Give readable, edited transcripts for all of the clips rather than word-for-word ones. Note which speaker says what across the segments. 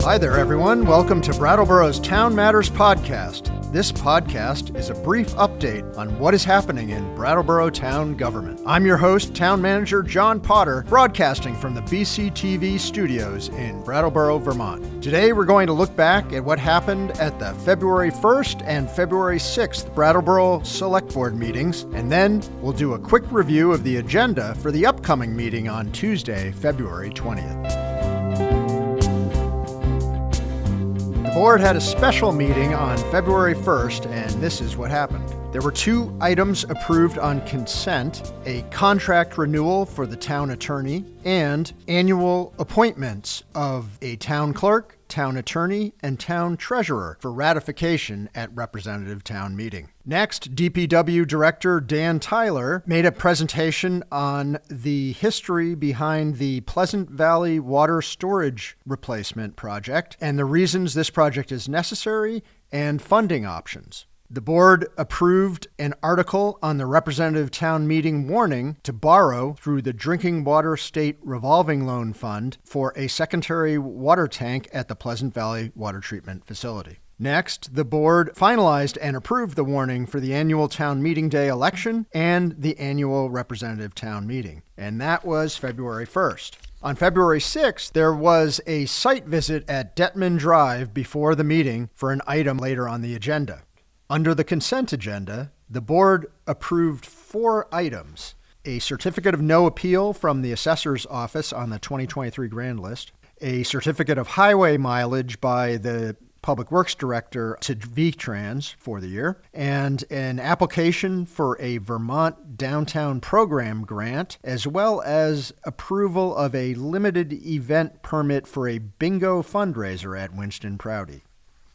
Speaker 1: Hi there, everyone. Welcome to Brattleboro's Town Matters podcast. This podcast is a brief update on what is happening in Brattleboro town government. I'm your host, Town Manager John Potter, broadcasting from the BCTV studios in Brattleboro, Vermont. Today, we're going to look back at what happened at the February 1st and February 6th Brattleboro Select Board meetings, and then we'll do a quick review of the agenda for the upcoming meeting on Tuesday, February 20th. The board had a special meeting on February 1st, and this is what happened. There were 2 items approved on consent: a contract renewal for the town attorney and annual appointments of a town clerk, town attorney, and town treasurer for ratification at representative town meeting. Next, DPW Director Dan Tyler made a presentation on the history behind the Pleasant Valley Water Storage Replacement project and the reasons this project is necessary and funding options. The board approved an article on the representative town meeting warning to borrow through the Drinking Water State Revolving Loan Fund for a secondary water tank at the Pleasant Valley Water Treatment Facility. Next, the board finalized and approved the warning for the annual town meeting day election and the annual representative town meeting, and that was February 1st. On February 6th, there was a site visit at Detman Drive before the meeting for an item later on the agenda. Under the consent agenda, the board approved 4 items: a certificate of no appeal from the assessor's office on the 2023 grand list, a certificate of highway mileage by the Public Works Director to VTrans for the year, and an application for a Vermont Downtown Program grant, as well as approval of a limited event permit for a bingo fundraiser at Winston Prouty.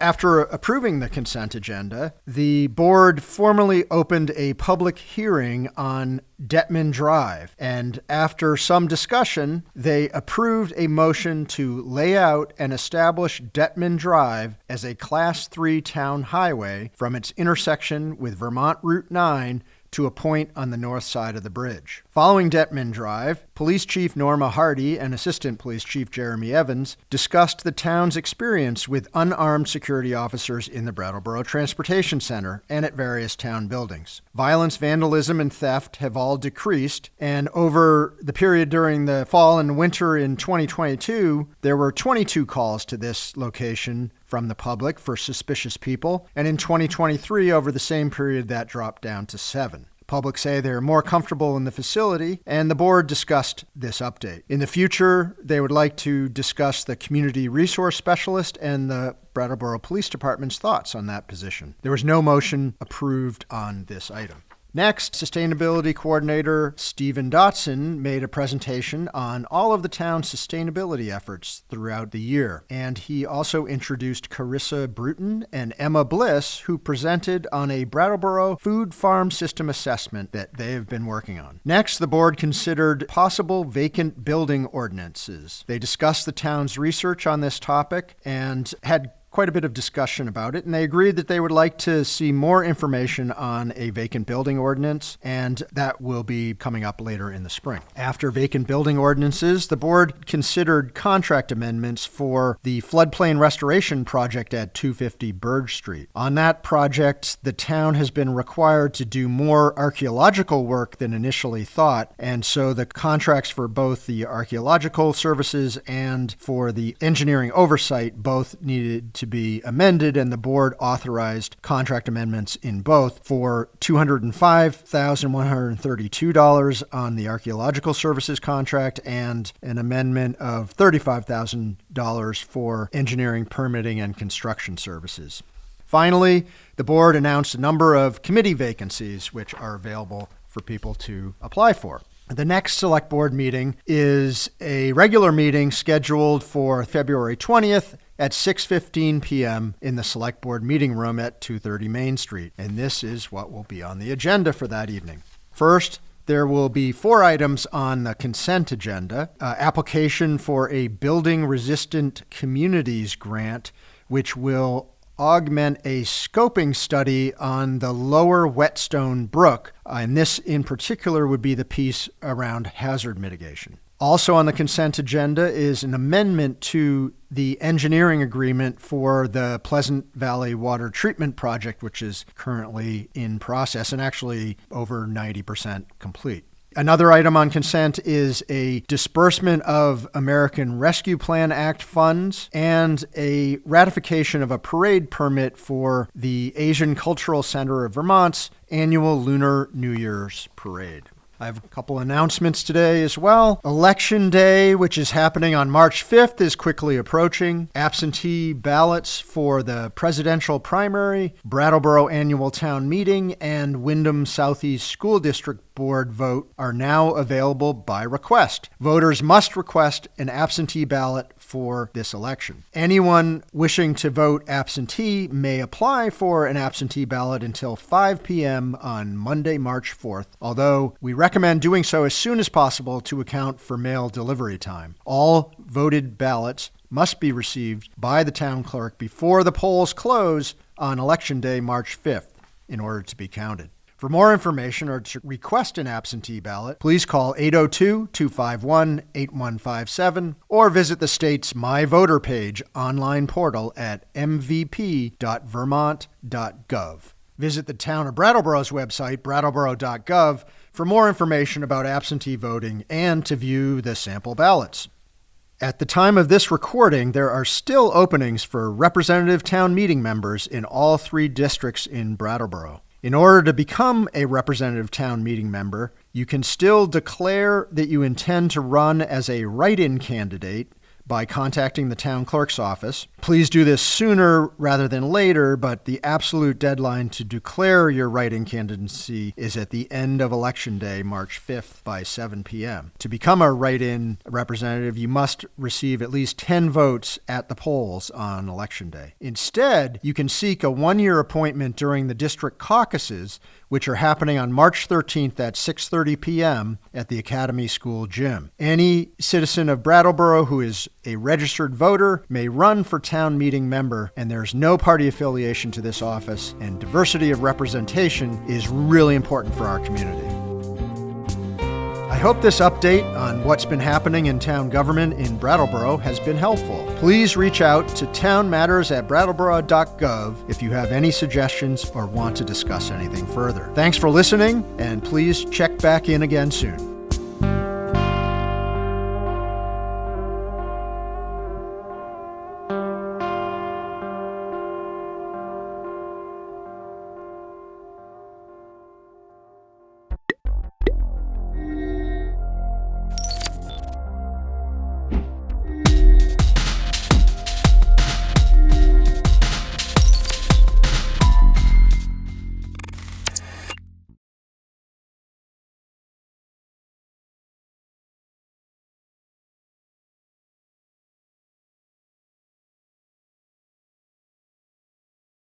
Speaker 1: After approving the consent agenda, the board formally opened a public hearing on Detman Drive, and after some discussion, they approved a motion to lay out and establish Detman Drive as a Class 3 town highway from its intersection with Vermont Route 9 to a point on the north side of the bridge. Following Detman Drive, Police Chief Norma Hardy and Assistant Police Chief Jeremy Evans discussed the town's experience with unarmed security officers in the Brattleboro Transportation Center and at various town buildings. Violence, vandalism, and theft have all decreased, and over the period during the fall and winter in 2022, there were 22 calls to this location from the public for suspicious people, and in 2023, over the same period, that dropped down to 7. Public say they're more comfortable in the facility, and the board discussed this update. In the future, they would like to discuss the community resource specialist and the Brattleboro Police Department's thoughts on that position. There was no motion approved on this item. Next, Sustainability Coordinator Stephen Dotson made a presentation on all of the town's sustainability efforts throughout the year, and he also introduced Carissa Bruton and Emma Bliss, who presented on a Brattleboro food farm system assessment that they have been working on. Next, the board considered possible vacant building ordinances. They discussed the town's research on this topic and had quite a bit of discussion about it, and they agreed that they would like to see more information on a vacant building ordinance, and that will be coming up later in the spring. After vacant building ordinances, the board considered contract amendments for the floodplain restoration project at 250 Burge Street. On that project, the town has been required to do more archaeological work than initially thought, and so the contracts for both the archaeological services and for the engineering oversight both needed to be amended, and the board authorized contract amendments in both for $205,132 on the archaeological services contract and an amendment of $35,000 for engineering, permitting, and construction services. Finally, the board announced a number of committee vacancies which are available for people to apply for. The next Select Board meeting is a regular meeting scheduled for February 20th at 6:15 p.m. in the Select Board meeting room at 230 Main Street, and this is what will be on the agenda for that evening. First, there will be 4 items on the consent agenda: application for a building-resistant communities grant, which will augment a scoping study on the lower Whetstone Brook, and this in particular would be the piece around hazard mitigation. Also on the consent agenda is an amendment to the engineering agreement for the Pleasant Valley Water Treatment Project, which is currently in process and actually over 90% complete. Another item on consent is a disbursement of American Rescue Plan Act funds and a ratification of a parade permit for the Asian Cultural Center of Vermont's annual Lunar New Year's parade. I have a couple announcements today as well. Election Day, which is happening on March 5th, is quickly approaching. Absentee ballots for the presidential primary, Brattleboro annual town meeting, and Wyndham Southeast School District Board vote are now available by request. Voters must request an absentee ballot for this election. Anyone wishing to vote absentee may apply for an absentee ballot until 5 p.m. on Monday, March 4th, although we recommend doing so as soon as possible to account for mail delivery time. All voted ballots must be received by the town clerk before the polls close on Election Day, March 5th, in order to be counted. For more information or to request an absentee ballot, please call 802-251-8157 or visit the state's My Voter page online portal at mvp.vermont.gov. Visit the town of Brattleboro's website, brattleboro.gov, for more information about absentee voting and to view the sample ballots. At the time of this recording, there are still openings for representative town meeting members in all 3 districts in Brattleboro. In order to become a representative town meeting member, you can still declare that you intend to run as a write-in candidate by contacting the town clerk's office. Please do this sooner rather than later, but the absolute deadline to declare your write-in candidacy is at the end of Election Day, March 5th by 7 p.m. To become a write-in representative, you must receive at least 10 votes at the polls on Election Day. Instead, you can seek a 1-year appointment during the district caucuses, which are happening on March 13th at 6:30 p.m. at the Academy School gym. Any citizen of Brattleboro who is a registered voter may run for town meeting member, and there's no party affiliation to this office, and diversity of representation is really important for our community. I hope this update on what's been happening in town government in Brattleboro has been helpful. Please reach out to townmatters@brattleboro.gov if you have any suggestions or want to discuss anything further. Thanks for listening, and please check back in again soon.